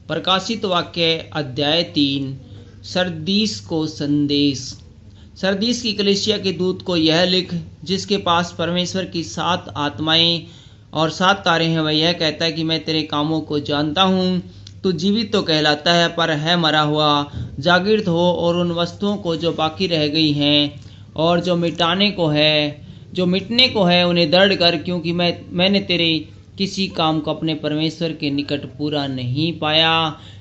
प्रकाशित वाक्य अध्याय 3। सरदीस को संदेश। सरदीस की कलीसिया के दूत को यह लिख, जिसके पास परमेश्वर की 7 आत्माएं और 7 तारे हैं। वह यह कहता है कि मैं तेरे कामों को जानता हूँ। तू जीवित तो कहलाता है, पर है मरा हुआ। जागृत हो और उन वस्तुओं को जो बाकी रह गई हैं और जो मिटने को है उन्हें दृढ़ कर, क्योंकि मैंने तेरे किसी काम को अपने परमेश्वर के निकट पूरा नहीं पाया।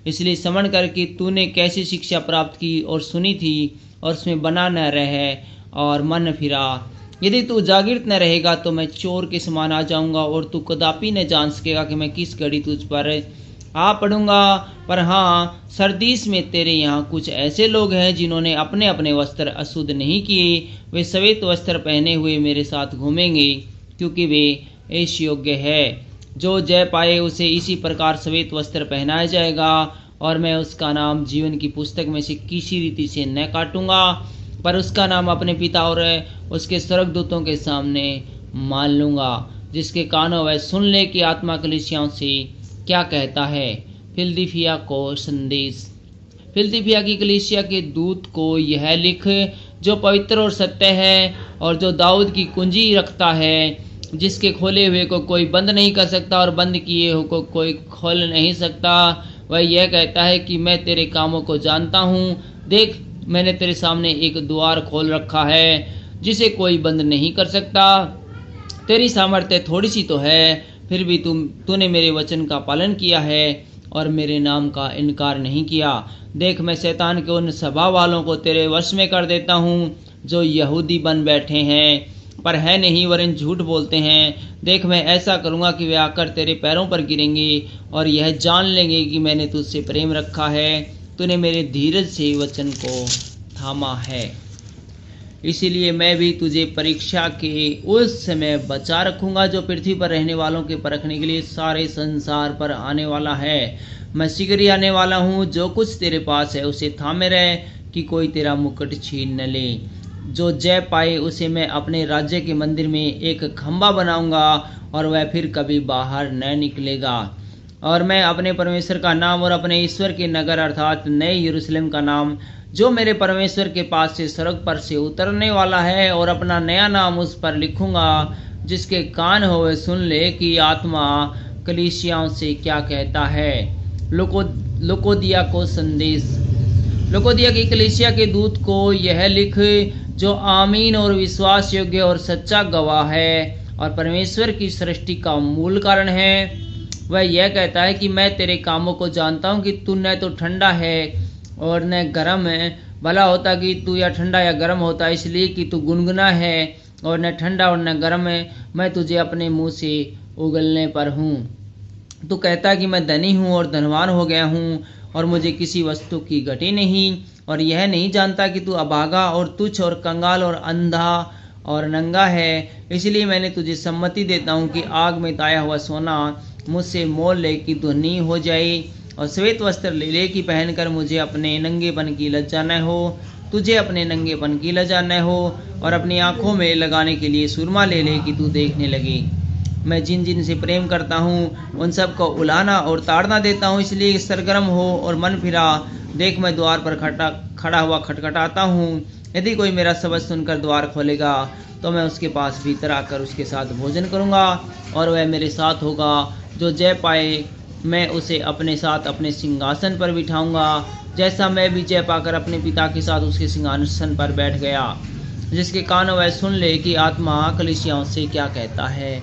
इसलिए स्मरण कर कि तूने कैसी शिक्षा प्राप्त की और सुनी थी, और उसमें बना न रहे और मन फिरा। यदि तू जागृत न रहेगा तो मैं चोर के समान आ जाऊंगा, और तू कदापि न जान सकेगा कि मैं किस घड़ी तुझ पर आ पड़ूंगा। पर हाँ, सरदीस में तेरे यहाँ कुछ ऐसे लोग हैं जिन्होंने अपने अपने वस्त्र अशुद्ध नहीं किए। वे श्वेत वस्त्र पहने हुए मेरे साथ घूमेंगे, क्योंकि वे ऐश योग्य है। जो जय पाए उसे इसी प्रकार श्वेत वस्त्र पहनाया जाएगा, और मैं उसका नाम जीवन की पुस्तक में से किसी रीति से न काटूंगा, पर उसका नाम अपने पिता और उसके स्वर्गदूतों के सामने मान लूंगा। जिसके कान हो वह सुन ले कि आत्मा कलीसियाओं से क्या कहता है। फिलदिफिया को संदेश। फिलदिफिया की कलीसिया के दूत को यह लिख, जो पवित्र और सत्य है और जो दाऊद की कुंजी रखता है, जिसके खोले हुए को कोई बंद नहीं कर सकता और बंद किए हुए को कोई खोल नहीं सकता। वह यह कहता है कि मैं तेरे कामों को जानता हूँ। देख, मैंने तेरे सामने एक द्वार खोल रखा है, जिसे कोई बंद नहीं कर सकता। तेरी सामर्थ्य थोड़ी सी तो है, फिर भी तूने मेरे वचन का पालन किया है और मेरे नाम का इनकार नहीं किया। देख, मैं शैतान के उन सभा वालों को तेरे वश में कर देता हूँ, जो यहूदी बन बैठे हैं पर है नहीं, वरन झूठ बोलते हैं। देख, मैं ऐसा करूँगा कि वे आकर तेरे पैरों पर गिरेंगे और यह जान लेंगे कि मैंने तुझसे प्रेम रखा है। तूने मेरे धीरज से वचन को थामा है। इसीलिए मैं भी तुझे परीक्षा के उस समय बचा रखूंगा, जो पृथ्वी पर रहने वालों के परखने के लिए सारे संसार पर आने वाला है। मैं शीघ्र ही आने वाला हूँ। जो कुछ तेरे पास है उसे थामे रहे, कि कोई तेरा मुकुट छीन न ले। जो जय पाए उसे मैं अपने राज्य के मंदिर में एक खंभा बनाऊंगा, और वह फिर कभी बाहर न निकलेगा। और मैं अपने परमेश्वर का नाम और अपने ईश्वर के नगर अर्थात नए यरूशलेम का नाम, जो मेरे परमेश्वर के पास से स्वर्ग पर से उतरने वाला है, और अपना नया नाम उस पर लिखूंगा। जिसके कान हो वे सुन ले कि आत्मा कलीसियाओं से क्या कहता है। लुकोदिया को संदेश। लुकोदिया की कलीसिया के दूत को यह लिख, जो आमीन और विश्वास योग्य और सच्चा गवाह है और परमेश्वर की सृष्टि का मूल कारण है। वह यह कहता है कि मैं तेरे कामों को जानता हूँ कि तू न तो ठंडा है और न गर्म है। भला होता कि तू या ठंडा या गर्म होता, इसलिए कि तू गुनगुना है और न ठंडा और न गर्म है। मैं तुझे अपने मुंह से उगलने पर हूँ। तू कहता कि मैं धनी हूँ और धनवान हो गया हूँ, और मुझे किसी वस्तु की घटी नहीं, और यह नहीं जानता कि तू अभागा और तुच्छ और कंगाल और अंधा और नंगा है। इसलिए मैंने तुझे सम्मति देता हूँ कि आग में ताया हुआ सोना मुझसे मोल ले कि धुनी हो जाए, और श्वेत वस्त्र ले कि पहनकर मुझे अपने नंगेपन की लज्जा न हो, तुझे अपने नंगेपन की लज्जा न हो, और अपनी आंखों में लगाने के लिए सुरमा ले कि तू देखने लगे। मैं जिन जिन से प्रेम करता हूँ उन सब को उलाना और ताड़ना देता हूँ। इसलिए सरगर्म हो और मन फिरा। देख, मैं द्वार पर खड़ा हुआ खटखटाता हूँ। यदि कोई मेरा शब्द सुनकर द्वार खोलेगा तो मैं उसके पास भीतर आकर उसके साथ भोजन करूँगा, और वह मेरे साथ होगा। जो जय पाए मैं उसे अपने साथ अपने सिंहासन पर बिठाऊंगा, जैसा मैं भी जय पाकर अपने पिता के साथ उसके सिंहासन पर बैठ गया। जिसके कान वह सुन ले कि आत्मा कलीसियाओं से क्या कहता है।